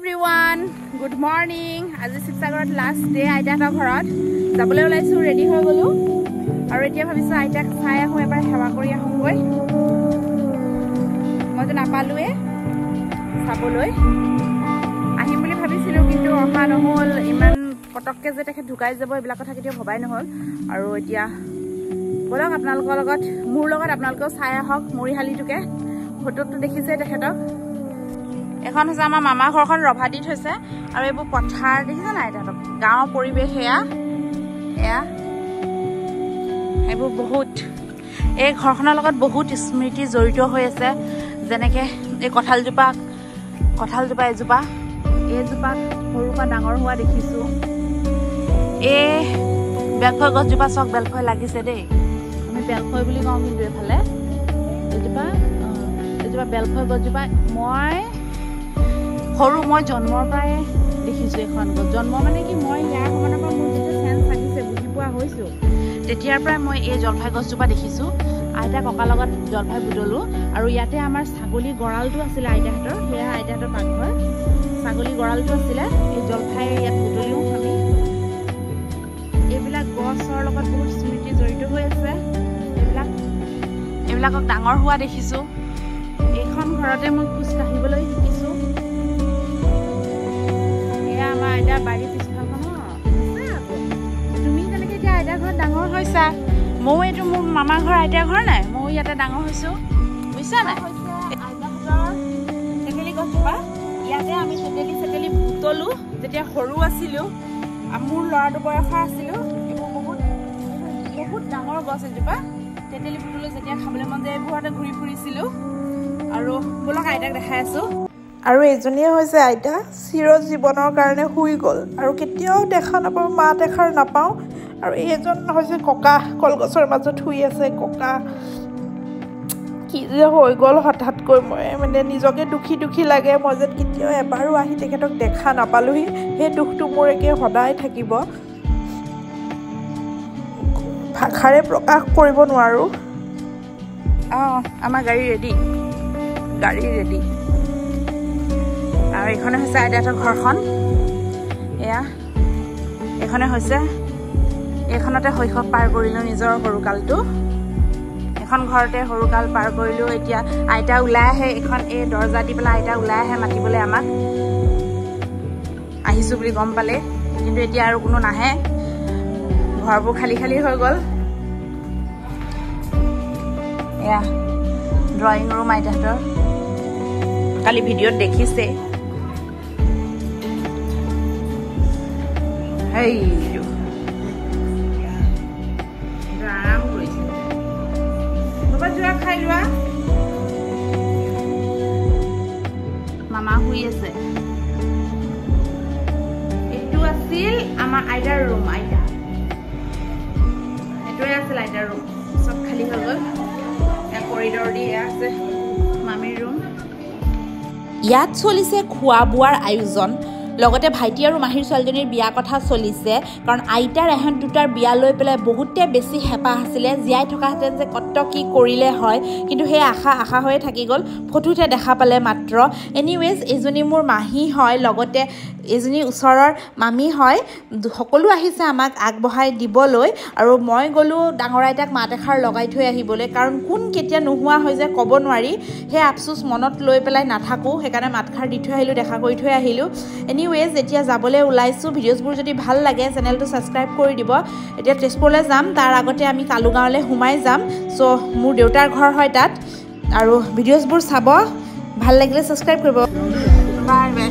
everyone, good morning. আজি শিৱসাগৰত last day আইতাহঁতৰ ঘৰত যাবলৈ ওলাইছোঁ, ৰেডি হৈ গ'লোঁ আৰু এতিয়া ভাবিছোঁ আইতাক চাই আহোঁ, এবাৰ সেৱা কৰি আহোঁগৈ। মইতো নাপালোৱে চাবলৈ, আহিম বুলি ভাবিছিলোঁ কিন্তু অহা নহ'ল। ইমান পটককৈ যে তেখেত ঢুকাই যাব এইবিলাক কথা কেতিয়াও ভবাই নহ'ল। আৰু এতিয়া ব'লক আপোনালোকৰ লগত, মোৰ লগত আপোনালোকেও চাই আহক মৰিশালিটোকে। ফটোতটো দেখিছে তেখেতক। এখন হৈছে আমাৰ মামা ঘৰখন ৰভাদিত হৈছে আৰু এইবোৰ পথাৰ দেখিছে নাই, তাহাঁতক গাঁৱৰ পৰিৱেশ এয়া এইবোৰ বহুত, এই ঘৰখনৰ লগত বহুত স্মৃতি জড়িত হৈ আছে। যেনেকৈ এই কঁঠালজোপা এইজোপা সৰুৰ পৰা ডাঙৰ হোৱা দেখিছোঁ। এই বেলফৈ গছজোপা চাওক, বেলফৈ লাগিছে দেই, আমি বেলফৈ বুলি কওঁ কিন্তু এইফালে এইজোপা বেলফৈ গছজোপা মই জন্মৰ পৰাই দেখিছোঁ। এখন গছ জন্ম মানে কি, মই ইয়াৰ সময়ৰ পৰা মোৰ যেতিয়া চেঞ্চ থাকিছে বুজি পোৱা হৈছোঁ, তেতিয়াৰ পৰাই মই এই জলফাই গছজোপা দেখিছোঁ। আইতা ককাৰ লগত জলফাই বুটলোঁ আৰু ইয়াতে আমাৰ ছাগলী গঁৰালটো আছিলে আইতাহঁতৰ, সেয়া আইতাহঁতৰ পাকঘৰ, ছাগলী গঁৰালটো আছিলে। এই জলফাই ইয়াত বুটলিও আমি। এইবিলাক গছৰ লগত বহুত স্মৃতি জড়িত হৈ আছে। এইবিলাকক ডাঙৰ হোৱা দেখিছোঁ। এইখন ঘৰতে মই খোজ কাঢ়িবলৈ শিকিছোঁ। এয়া আমাৰ আইতাৰ বাৰীৰ পিছফালখন। তুমি যেনেকৈ এতিয়া আইতাৰ ঘৰত ডাঙৰ হৈছা, ময়ো এইটো মোৰ মামাৰ ঘৰ আইতাৰ ঘৰ নাই, ময়ো ইয়াতে ডাঙৰ হৈছোঁ, বুজিছা নাই। আইতাহঁতৰ তেতেলী গছজোপা, ইয়াতে আমি তেতেলী বুটলোঁ যেতিয়া সৰু আছিলোঁ, মোৰ ল'ৰাটো বয়সৰ আছিলোঁ। এইবোৰ বহুত ডাঙৰ গছ এজোপা, তেতেলী বুটলোঁ যেতিয়া খাবলৈ মন যায় এইবোৰতে ঘূৰি ফুৰিছিলোঁ। আৰু ব'লক আইতাক দেখাই আছোঁ। আৰু এইজনীয়ে হৈছে আইতা, চিৰ জীৱনৰ কাৰণে শুই গ'ল আৰু কেতিয়াও দেখা নাপাওঁ, মাত এষাৰ নাপাওঁ। আৰু এইজন হৈছে ককা, কলগছৰ মাজত শুই আছে ককা। কি যে হৈ গ'ল হঠাৎকৈ, মই মানে নিজকে দুখী লাগে। মই যেন কেতিয়াও এবাৰো আহি তেখেতক দেখা নাপালোহি, সেই দুখটো মোৰ একে সদায় থাকিব, ভাষাৰে প্ৰকাশ কৰিব নোৱাৰোঁ। আমাৰ গাড়ী ৰেডি আৰু এইখনে হৈছে আইতাহঁতৰ ঘৰখন। এইখনতে শৈশৱ পাৰ কৰিলোঁ, নিজৰ সৰুকালটো। এখন ঘৰতে সৰুকাল পাৰ কৰিলোঁ। এতিয়া আইতা ওলাই আহে, এই দৰজা দি পেলাই আইতা ওলাই আহে মাতিবলৈ আমাক, আহিছোঁ বুলি গম পালে। কিন্তু এতিয়া আৰু কোনো নাহে, ঘৰবোৰ খালী হৈ গ'ল। এয়া ড্ৰয়িং ৰুম আইতাহঁতৰ, কালি ভিডিঅ'ত দেখিছে। আৰাম কৰিছে, ক'ৰবাত যোৱা খাই লোৱা। মামা শুই আছে। এইটো আছিল আমাৰ আইতাৰ ৰুম, এইটোৱে আছিল আইতাৰ ৰুম, চব খালী হৈ গ'ল। কৰিডৰ দি আছে মামীৰ ৰুম। ইয়াত চলিছে খোৱা বোৱাৰ আয়োজন, লগতে ভাইটি আৰু মাহীৰ ছোৱালীজনীৰ বিয়া কথা চলিছে। কাৰণ আইতাৰ এহেঁত দুটাৰ বিয়া লৈ পেলাই বহুতে বেছি হেঁপাহ আছিলে, জীয়াই থকাহেঁতেন যে কত কি কৰিলে হয়, কিন্তু সেই আশা হৈয়ে থাকি গ'ল। ফটোতে দেখা পালে মাত্ৰ। এনিৱেজ, এইজনী মোৰ মাহী হয়, লগতে এইজনী ওচৰৰ মামী হয়। সকলো আহিছে আমাক আগবঢ়াই দিবলৈ আৰু মই গ'লোঁ ডাঙৰ আইতাক মাত এষাৰ লগাই থৈ আহিবলৈ। কাৰণ কোন কেতিয়া নোহোৱা হৈ যায় ক'ব নোৱাৰি, সেই আফচোচ মনত লৈ পেলাই নাথাকোঁ, সেইকাৰণে মাতষাৰ দি থৈ আহিলোঁ, দেখা কৰি থৈ আহিলোঁ। এনিৱেজ, এতিয়া যাবলৈ ওলাইছোঁ। ভিডিঅ'ছবোৰ যদি ভাল লাগে চেনেলটো ছাবস্ক্ৰাইব কৰি দিব। এতিয়া তেজপুৰলৈ যাম, তাৰ আগতে আমি কালুগাঁৱলৈ সোমাই যাম। চ' মোৰ দেউতাৰ ঘৰ হয় তাত। আৰু ভিডিঅ'ছবোৰ চাব, ভাল লাগিলে ছাবস্ক্ৰাইব কৰিব। Bye bye.